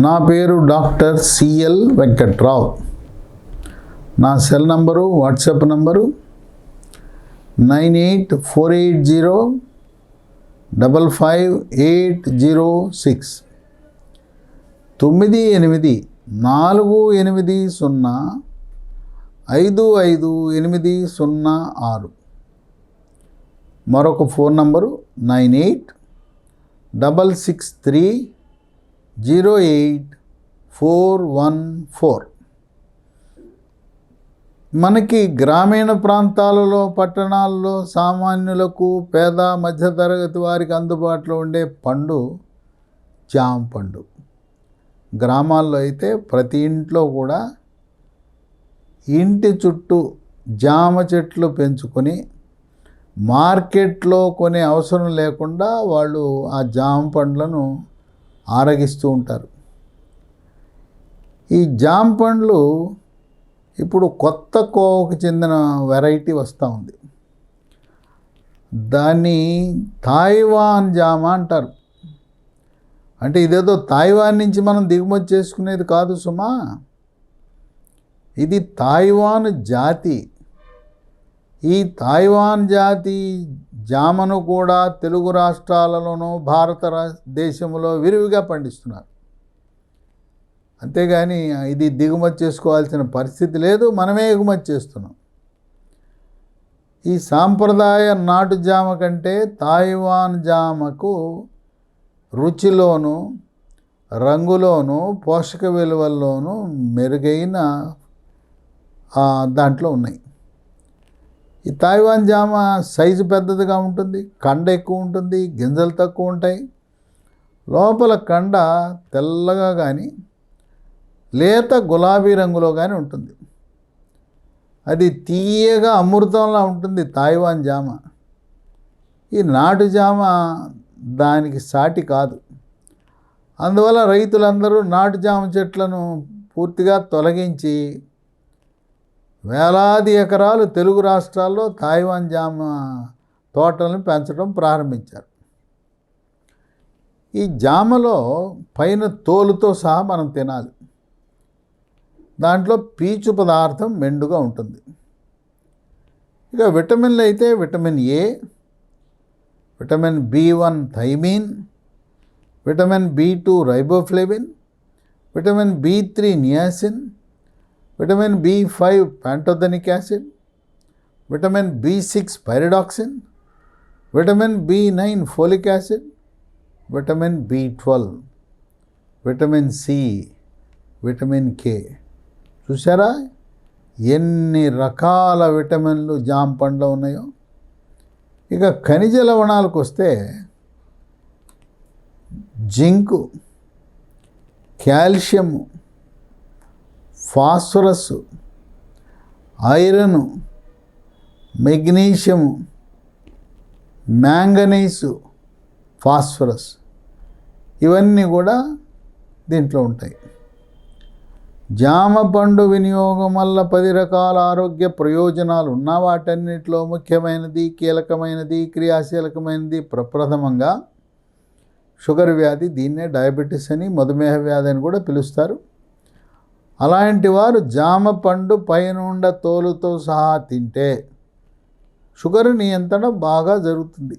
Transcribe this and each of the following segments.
నా పేరు doctor CL Venkatrao. నా సెల్ నంబరు, వాట్సాప్ నంబరు 9848055806 9848055806. మరొక ఫోన్ నంబరు 9866308414. మనకి గ్రామీణ ప్రాంతాలలో, పట్టణాల్లో సామాన్యులకు, పేద మధ్యతరగతి వారికి అందుబాటులో ఉండే పండు జామ పండు. గ్రామాల్లో అయితే ప్రతి ఇంట్లో కూడా ఇంటి చుట్టూ జామ చెట్లు పెంచుకొని మార్కెట్లో కొనే అవసరం లేకుండా వాళ్ళు ఆ జామ పండ్లను ఆరగిస్తూ ఉంటారు. ఈ జామ పండ్లు ఇప్పుడు కొత్త కోవకు చెందిన వెరైటీ వస్తూ ఉంది. దాన్ని తాయివాన్ జామ అంటారు. అంటే ఇదేదో తాయివాన్ నుంచి మనం దిగుమతి చేసుకునేది కాదు సుమా. ఇది తాయివాన్ జాతి. ఈ తాయివాన్ జాతి జామను కూడా తెలుగు రాష్ట్రాలలోనూ భారతదేశంలో విరివిగా పండిస్తున్నారు. అంతేగాని ఇది దిగుమతి చేసుకోవాల్సిన పరిస్థితి లేదు, మనమే ఎగుమతి చేస్తున్నాం. ఈ సాంప్రదాయ నాటు జామ కంటే తాయివాన్ జామకు రుచిలోనూ, రంగులోనూ, పోషక విలువల్లోనూ మెరుగైన దాంట్లో ఉన్నాయి. ఈ తాయివాన్ జామ సైజు పెద్దదిగా ఉంటుంది, కండ ఎక్కువ ఉంటుంది, గింజలు తక్కువ ఉంటాయి. లోపల కండ తెల్లగా కానీ లేత గులాబీ రంగులో కానీ ఉంటుంది. అది తీయగా అమృతంలా ఉంటుంది తాయివాన్ జామ. ఈ నాటు జామ దానికి సాటి కాదు. అందువల్ల రైతులందరూ నాటు జామ చెట్లను పూర్తిగా తొలగించి వేలాది ఎకరాలు తెలుగు రాష్ట్రాల్లో తాయివాన్ జామ తోటలను పెంచడం ప్రారంభించారు. ఈ జామలో పైన తోలుతో సహా మనం తినాలి. దాంట్లో పీచు పదార్థం మెండుగా ఉంటుంది. ఇక విటమిన్లు అయితే vitamin A, vitamin B1 thiamine, vitamin B2 riboflavin, vitamin B3 niacin, vitamin B5 pantothenic acid, vitamin B6 pyridoxine, vitamin B9 folic acid, vitamin B12, vitamin C, vitamin K. చూసారా ఎన్ని రకాల విటమిన్లు జామ పండ్లో ఉన్నాయో. ఇక ఖనిజ లవణాలకు వస్తే zinc, calcium, phosphorus, iron, magnesium, manganese, phosphorus ఇవన్నీ కూడా దీంట్లో ఉంటాయి. జామ పండు వినియోగం వల్ల 10 రకాల ఆరోగ్య ప్రయోజనాలు ఉన్న వాటన్నిటిలో ముఖ్యమైనది, కీలకమైనది, క్రియాశీలకమైనది ప్రప్రథమంగా షుగర్ వ్యాధి. దీన్నే డయాబెటీస్ అని, మధుమేహ వ్యాధి అని కూడా పిలుస్తారు. అలాంటి వారు జామ పండు పైనుండ తోలుతో సహా తింటే షుగర్ నియంత్రణ బాగా జరుగుతుంది.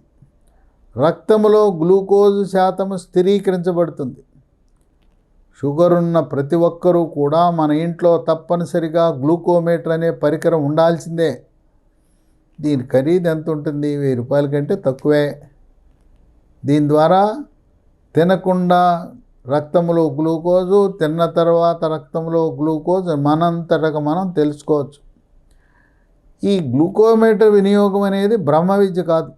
రక్తంలో గ్లూకోజ్ శాతం స్థిరీకరించబడుతుంది. షుగర్ ఉన్న ప్రతి ఒక్కరూ కూడా మన ఇంట్లో తప్పనిసరిగా గ్లూకోమీటర్ అనే పరికరం ఉండాల్సిందే. దీని ఖరీదు ఎంత ఉంటుంది? 1000 రూపాయల కంటే తక్కువే. దీని ద్వారా తినకుండా రక్తంలో గ్లూకోజు, తిన్న తర్వాత రక్తంలో గ్లూకోజ్ మనంతటగా మనం తెలుసుకోవచ్చు. ఈ గ్లూకోమీటర్ వినియోగం అనేది బ్రహ్మ విద్య కాదు.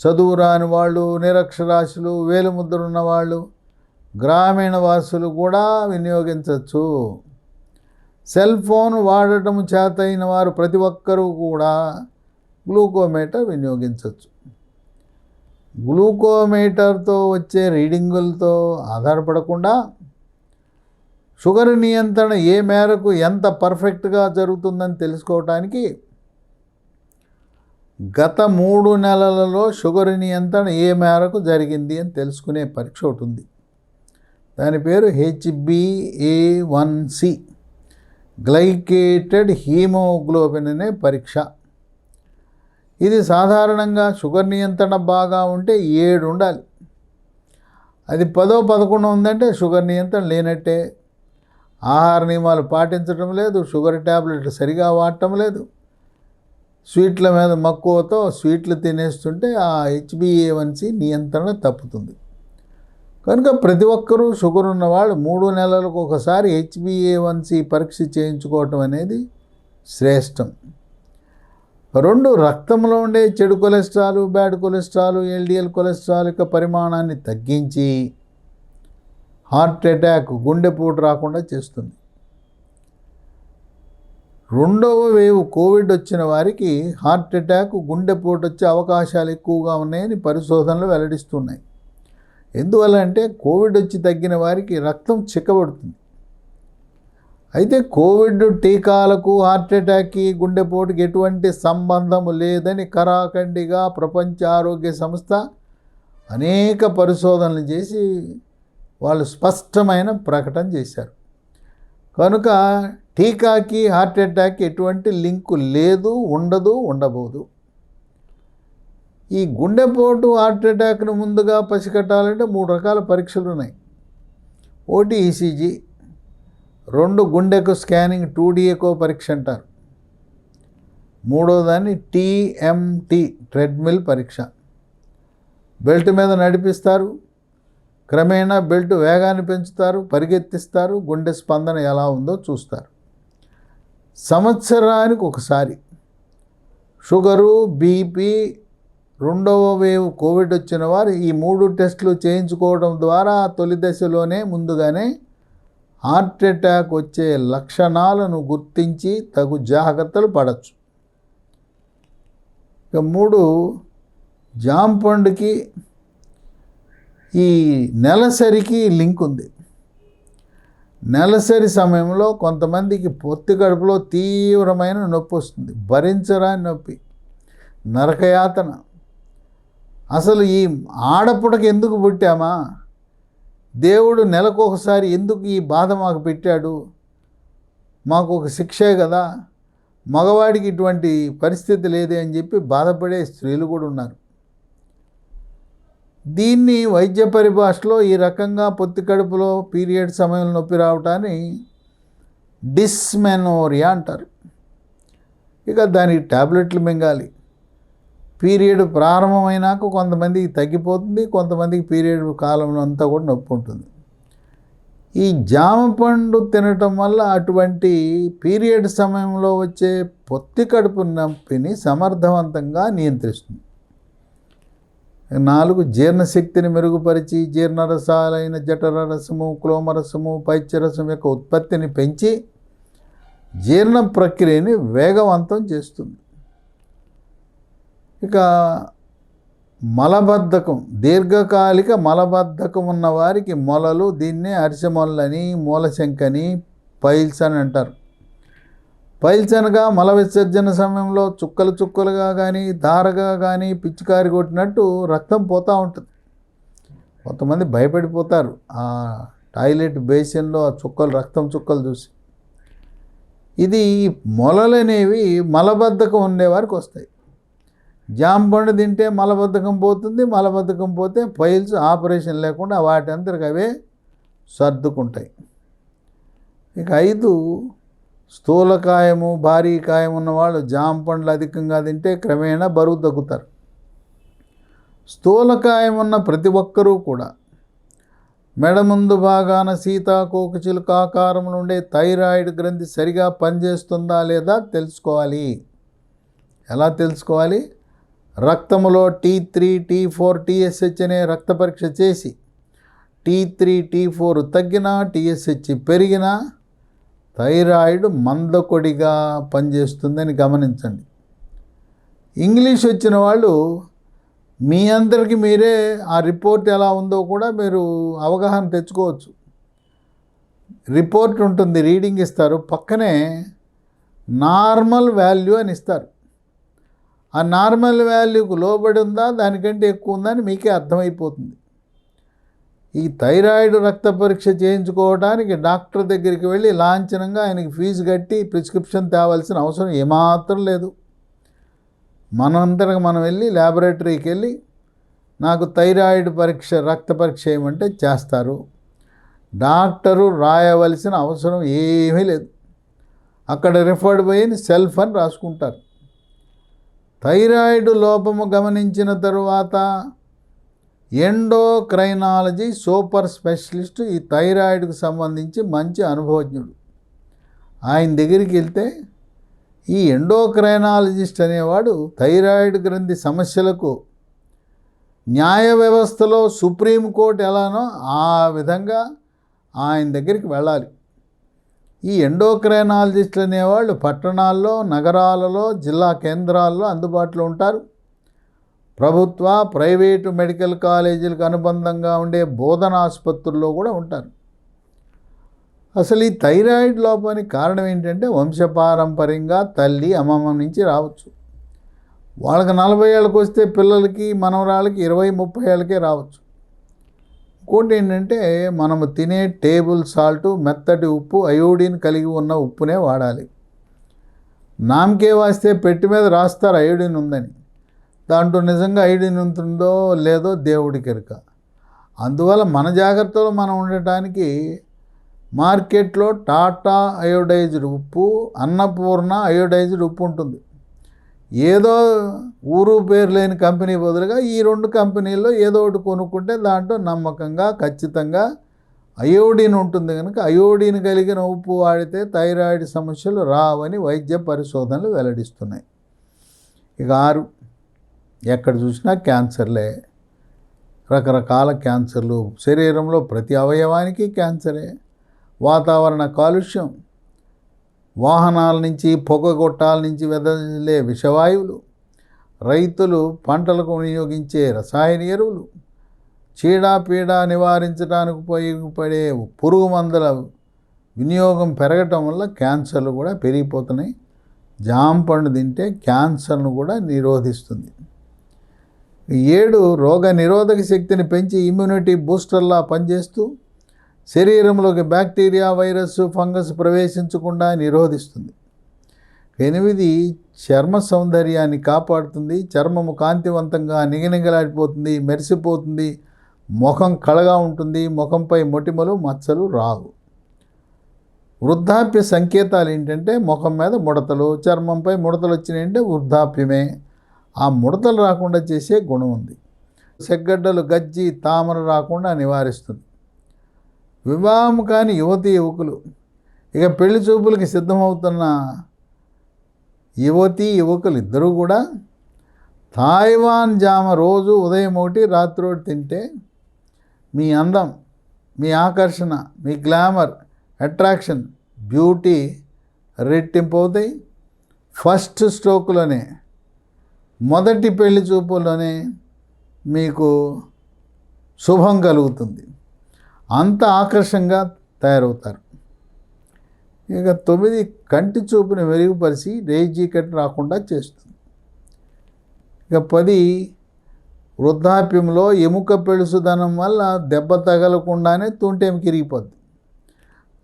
చదువు రాని వాళ్ళు, నిరక్షరాస్యులు, వేలిముద్ర ఉన్నవాళ్ళు, గ్రామీణ వాసులు కూడా వినియోగించవచ్చు. సెల్ ఫోన్ వాడటం చేతైన వారు ప్రతి ఒక్కరూ కూడా గ్లూకోమీటర్ వినియోగించవచ్చు. గ్లూకోమీటర్తో వచ్చే రీడింగులతో ఆధారపడకుండా షుగర్ నియంత్రణ ఏ మేరకు ఎంత పర్ఫెక్ట్గా జరుగుతుందని తెలుసుకోవటానికి గత 3 నెలలలో షుగర్ నియంత్రణ ఏ మేరకు జరిగింది అని తెలుసుకునే పరీక్ష ఒకటి ఉంది. దాని పేరు HbA1c, గ్లైకేటెడ్ హీమోగ్లోబిన్ అనే పరీక్ష. ఇది సాధారణంగా షుగర్ నియంత్రణ బాగా ఉంటే 7 ఉండాలి. అది 10, 11 ఉందంటే షుగర్ నియంత్రణ లేనట్టే. ఆహార నియమాలు పాటించడం లేదు, షుగర్ ట్యాబ్లెట్లు సరిగా వాడటం లేదు, స్వీట్ల మీద మక్కువతో స్వీట్లు తినేస్తుంటే ఆ HbA1c నియంత్రణ తప్పుతుంది. కనుక ప్రతి ఒక్కరూ షుగర్ ఉన్నవాళ్ళు 3 నెలలకు ఒకసారి HbA1c పరీక్ష చేయించుకోవటం అనేది శ్రేష్టం. 2, రక్తంలో ఉండే చెడు cholesterol, bad cholesterol, LDL cholesterol యొక్క పరిమాణాన్ని తగ్గించి హార్ట్ అటాక్, గుండెపోటు రాకుండా చేస్తుంది. 2వ వేవ్ కోవిడ్ వచ్చిన వారికి హార్ట్ అటాక్, గుండెపోటు వచ్చే అవకాశాలు ఎక్కువగా ఉన్నాయని పరిశోధనలు వెల్లడిస్తున్నాయి. ఎందువల్ల అంటే కోవిడ్ వచ్చి తగ్గిన వారికి రక్తం చిక్కబడుతుంది. అయితే కోవిడ్ టీకాలకు హార్ట్ అటాక్కి, గుండెపోటుకి ఎటువంటి సంబంధం లేదని కరాఖండిగా ప్రపంచ ఆరోగ్య సంస్థ అనేక పరిశోధనలు చేసి వాళ్ళు స్పష్టమైన ప్రకటన చేశారు. కనుక టీకాకి హార్ట్ అటాక్కి ఎటువంటి లింకు లేదు, ఉండదు, ఉండబోదు. ఈ గుండెపోటు, హార్ట్ అటాక్ను ముందుగా పసిగట్టాలంటే 3 రకాల పరీక్షలు ఉన్నాయి. ఒకటి ECG, 2 గుండెకు స్కానింగ్ 2D ఎకో పరీక్ష అంటారు, 3వ దాన్ని TMT ట్రెడ్మిల్ పరీక్ష. బెల్ట్ మీద నడిపిస్తారు, క్రమేణా బెల్ట్ వేగాన్ని పెంచుతారు, పరిగెత్తిస్తారు, గుండె స్పందన ఎలా ఉందో చూస్తారు. సంవత్సరానికి ఒకసారి షుగరు, బీపీ, 2వ వేవ్ కోవిడ్ వచ్చిన వారు ఈ 3 టెస్టులు చేయించుకోవడం ద్వారా తొలి దశలోనే ముందుగానే హార్ట్ అటాక్ వచ్చే లక్షణాలను గుర్తించి తగు జాగ్రత్తలు పడవచ్చు. ఇక 3, జాంపండుకి ఈ నెలసరికి లింక్ ఉంది. నెలసరి సమయంలో కొంతమందికి పొత్తి కడుపులో తీవ్రమైన నొప్పి వస్తుంది, భరించరాని నొప్పి, నరకయాతన. అసలు ఈ ఆడపుడకి ఎందుకు పుట్టామా, దేవుడు నెలకు ఒకసారి ఎందుకు ఈ బాధ మాకు పెట్టాడు, మాకు ఒక శిక్షే కదా, మగవాడికి ఇటువంటి పరిస్థితి లేదే అని చెప్పి బాధపడే స్త్రీలు కూడా ఉన్నారు. దీన్ని వైద్య పరిభాషలో ఈ రకంగా పొత్తి కడుపులో పీరియడ్ సమయంలో నొప్పి రావటాన్ని డిస్మెనోరియా అంటారు. ఇక దానికి ట్యాబ్లెట్లు మింగాలి. పీరియడ్ ప్రారంభమైనాక కొంతమందికి తగ్గిపోతుంది, కొంతమందికి పీరియడ్ కాలంలో అంతా కూడా నొప్పి ఉంటుంది. ఈ జామ పండు తినటం వల్ల అటువంటి పీరియడ్ సమయంలో వచ్చే పొత్తి కడుపు నొప్పిని సమర్థవంతంగా నియంత్రిస్తుంది. 4, జీర్ణశక్తిని మెరుగుపరిచి జీర్ణరసాలైన జఠర రసము, క్లోమరసము, పైత్యరసం యొక్క ఉత్పత్తిని పెంచి జీర్ణ ప్రక్రియని వేగవంతం చేస్తుంది. ఇక మలబద్ధకం, దీర్ఘకాలిక మలబద్ధకం ఉన్న వారికి మొలలు, దీన్నే అరిసెమొల్లని, మూలశంకని, పైల్స్ అని అంటారు. పైల్స్ అనగా మల విసర్జన సమయంలో చుక్కలు చుక్కలుగా కానీ, ధారగా కానీ పిచ్చికారి కొట్టినట్టు రక్తం పోతూ ఉంటుంది. కొంతమంది భయపడిపోతారు ఆ టాయిలెట్ బేసిన్లో ఆ చుక్కలు, రక్తం చుక్కలు చూసి. ఇది మొలలు అనేవి మలబద్ధకం ఉండేవారికి వస్తాయి. జాంపండు తింటే మలబద్ధకం పోతుంది, మలబద్ధకం పోతే పైల్స్ ఆపరేషన్ లేకుండా వాటి అంతరికి అవే సర్దుకుంటాయి. ఇక 5, స్థూలకాయము, భారీ కాయం ఉన్నవాళ్ళు జాంపండ్లు అధికంగా తింటే క్రమేణా బరువు తగ్గుతారు. స్థూలకాయం ఉన్న ప్రతి ఒక్కరూ కూడా మెడ ముందు భాగాన సీతాకోకచిలుక ఆకారంలో ఉండే థైరాయిడ్ గ్రంథి సరిగా పనిచేస్తుందా లేదా తెలుసుకోవాలి. ఎలా తెలుసుకోవాలి? రక్తములో T3, T4, TSH అనే రక్త పరీక్ష చేసి T3, T4 తగ్గినా, TSH పెరిగినా థైరాయిడ్ మందకొడిగా పనిచేస్తుందని గమనించండి. ఇంగ్లీష్ వచ్చిన వాళ్ళు మీ అందరికీ మీరే ఆ రిపోర్ట్ ఎలా ఉందో కూడా మీరు అవగాహన తెచ్చుకోవచ్చు. రిపోర్ట్ ఉంటుంది, రీడింగ్ ఇస్తారు, పక్కనే నార్మల్ వాల్యూ అని ఇస్తారు. ఆ నార్మల్ వాల్యూకు లోబడి ఉందా, దానికంటే ఎక్కువ ఉందా అని మీకే అర్థమైపోతుంది. ఈ థైరాయిడ్ రక్త పరీక్ష చేయించుకోవడానికి డాక్టర్ దగ్గరికి వెళ్ళి లాంఛనంగా ఆయనకి ఫీజు కట్టి ప్రిస్క్రిప్షన్ తేవాల్సిన అవసరం ఏమాత్రం లేదు. మనంతటా మనం వెళ్ళి ల్యాబొరేటరీకి వెళ్ళి నాకు థైరాయిడ్ పరీక్ష రక్త పరీక్ష చేయమంటే చేస్తారు. డాక్టరు రాయవలసిన అవసరం ఏమీ లేదు. అక్కడ రిఫర్డ్ బై సెల్ఫ్ అని రాసుకుంటారు. థైరాయిడ్ లోపము గమనించిన తరువాత ఎండోక్రైనాలజీ సూపర్ స్పెషలిస్ట్ ఈ థైరాయిడ్కు సంబంధించి మంచి అనుభవజ్ఞుడు. ఆయన దగ్గరికి వెళ్తే ఈ ఎండోక్రైనాలజిస్ట్ అనేవాడు థైరాయిడ్ గ్రంథి సమస్యలకు న్యాయ వ్యవస్థలో సుప్రీంకోర్టు ఎలానో ఆ విధంగా ఆయన దగ్గరికి వెళ్ళాలి. ఈ ఎండోక్రైనాలజిస్టులు అనేవాళ్ళు పట్టణాల్లో, నగరాలలో, జిల్లా కేంద్రాల్లో అందుబాటులో ఉంటారు. ప్రభుత్వ, ప్రైవేటు మెడికల్ కాలేజీలకు అనుబంధంగా ఉండే బోధనా ఆసుపత్రుల్లో కూడా ఉంటారు. అసలు ఈ థైరాయిడ్ లోపానికి కారణం ఏంటంటే వంశపారంపర్యంగా తల్లి, అమ్మమ్మ నుంచి రావచ్చు. వాళ్ళకి 40 ఏళ్ళకి వస్తే పిల్లలకి, మనవరాళ్ళకి 20-30 ఏళ్ళకే రావచ్చు. ఇంకోటి ఏంటంటే మనము తినే టేబుల్ సాల్టు, మెత్తటి ఉప్పు, అయోడిన్ కలిగి ఉన్న ఉప్పునే వాడాలి. నామకే వాస్తే పెట్టి మీద రాస్తారు అయోడిన్ ఉందని. దాంట్లో నిజంగా అయోడిన్ ఉంటుందో లేదో దేవుడికి ఎరుక. అందువల్ల మన జాగ్రత్తలో మనం ఉండటానికి మార్కెట్లో టాటా అయోడైజ్డ్ ఉప్పు, అన్నపూర్ణ అయోడైజ్డ్ ఉప్పు ఉంటుంది. ఏదో ఊరు పేరు లేని కంపెనీ బదులుగా ఈ 2 కంపెనీల్లో ఏదో ఒకటి కొనుక్కుంటే దాంట్లో నమ్మకంగా ఖచ్చితంగా అయోడిన్ ఉంటుంది కనుక అయోడిన్ కలిగిన ఉప్పు వాడితే థైరాయిడ్ సమస్యలు రావని వైద్య పరిశోధనలు వెల్లడిస్తున్నాయి. ఇక 6, ఎక్కడ చూసినా క్యాన్సర్లే, రకరకాల క్యాన్సర్లు. శరీరంలో ప్రతి అవయవానికి క్యాన్సరే. వాతావరణ కాలుష్యం, వాహనాల నుంచి, పొగగొట్టాల నుంచి వెదజల్లే విషవాయువులు, రైతులు పంటలకు వినియోగించే రసాయన ఎరువులు, చీడపీడ నివారించడానికి ఉపయోగపడే పురుగు మందుల వినియోగం పెరగటం వల్ల క్యాన్సర్లు కూడా పెరిగిపోతున్నాయి. జామ పండు తింటే క్యాన్సర్ను కూడా నిరోధిస్తుంది. 7, రోగ నిరోధక శక్తిని పెంచి ఇమ్యూనిటీ బూస్టర్లా పనిచేస్తూ శరీరంలోకి బ్యాక్టీరియా, వైరస్, ఫంగస్ ప్రవేశించకుండా నిరోధిస్తుంది. 8, చర్మ సౌందర్యాన్ని కాపాడుతుంది. చర్మము కాంతివంతంగా నిగనిగలాడిపోతుంది, మెరిసిపోతుంది. ముఖం కళగా ఉంటుంది. ముఖంపై మొటిమలు, మచ్చలు రావు. వృద్ధాప్య సంకేతాలు ఏంటంటే ముఖం మీద ముడతలు, చర్మంపై ముడతలు వచ్చినాయంటే వృద్ధాప్యమే. ఆ ముడతలు రాకుండా చేసే గుణం ఉంది. సెగ్గడ్డలు, గజ్జి, తామర రాకుండా నివారిస్తుంది. వివాహం కాని యువతీ యువకులు, ఇక పెళ్లి చూపులకి సిద్ధమవుతున్న యువతీ యువకులు ఇద్దరూ కూడా తాయివాన్ జామ రోజు ఉదయం 1, రాత్రి 1 తింటే మీ అందం, మీ ఆకర్షణ, మీ గ్లామర్, అట్రాక్షన్, బ్యూటీ రెట్టింపు అవుతాయి. ఫస్ట్ స్ట్రోక్లోనే, మొదటి పెళ్లి చూపుల్లోనే మీకు శుభం కలుగుతుంది. అంత ఆకర్షంగా తయారవుతారు. ఇక 9, కంటి చూపుని మెరుగుపరిచి రేజీకట్ రాకుండా చేస్తుంది. ఇక 10, వృద్ధాప్యంలో ఎముక పెళుసుదనం వల్ల దెబ్బ తగలకుండానే తుంటెముక ఇరిగిపోద్ది.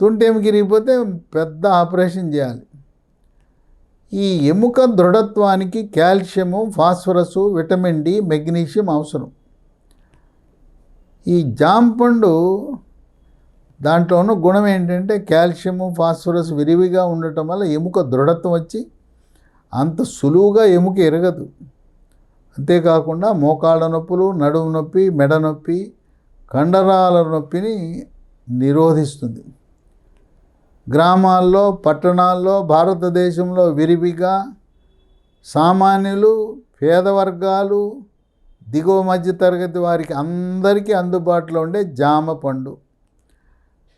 తుంటెముక ఇరిగిపోతే పెద్ద ఆపరేషన్ చేయాలి. ఈ ఎముక దృఢత్వానికి calcium, phosphorus, vitamin D, magnesium అవసరం. ఈ జాంపండు దాంట్లో ఉన్న గుణం ఏంటంటే కాల్షియము, ఫాస్ఫరస్ విరివిగా ఉండటం వల్ల ఎముక దృఢత్వం వచ్చి అంత సులువుగా ఎముక ఎరగదు. అంతేకాకుండా మోకాళ్ళ నొప్పులు, నడుము నొప్పి, మెడ నొప్పి, కండరాల నొప్పిని నిరోధిస్తుంది. గ్రామాల్లో, పట్టణాల్లో, భారతదేశంలో విరివిగా సామాన్యులు, పేద వర్గాలు, దిగువ మధ్య తరగతి వారికి అందరికీ అందుబాటులో ఉండే జామ పండు.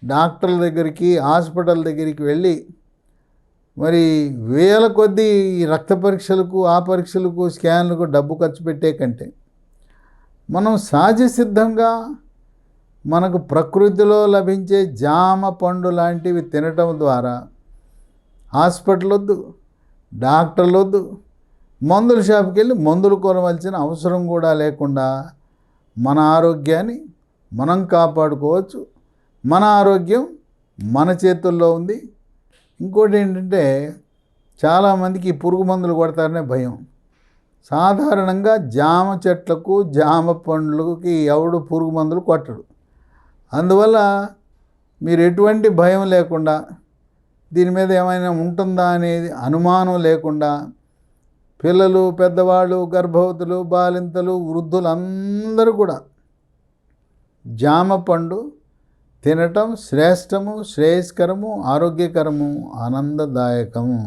డాక్టర్ల దగ్గరికి, హాస్పిటల్ దగ్గరికి వెళ్ళి మరి వేల కొద్దీ రక్త పరీక్షలకు, ఆ పరీక్షలకు, స్కాన్లకు డబ్బు ఖర్చు పెట్టే కంటే మనం సహజ సిద్ధంగా మనకు ప్రకృతిలో లభించే జామ పండు లాంటివి తినటం ద్వారా హాస్పిటల్ వద్దు, డాక్టర్లు వద్దు, మందుల షాప్కి వెళ్ళి మందులు కొనవలసిన అవసరం కూడా లేకుండా మన ఆరోగ్యాన్ని మనం కాపాడుకోవచ్చు. మన ఆరోగ్యం మన చేతుల్లో ఉంది. ఇంకోటి ఏంటంటే చాలామందికి పురుగు మందులు కొడతారనే భయం. సాధారణంగా జామ చెట్లకు జామ పండ్లకి ఎవడు పురుగు మందులు కొట్టడు. అందువల్ల మీరు ఎటువంటి భయం లేకుండా, దీని మీద ఏమైనా ఉంటుందా అనేది అనుమానం లేకుండా పిల్లలు, పెద్దవాళ్ళు, గర్భవతులు, బాలింతలు, వృద్ధులందరూ కూడా జామ పండు తినటం శ్రేష్టము, శ్రేయస్కరము, ఆరోగ్యకరము, ఆనందదాయకము.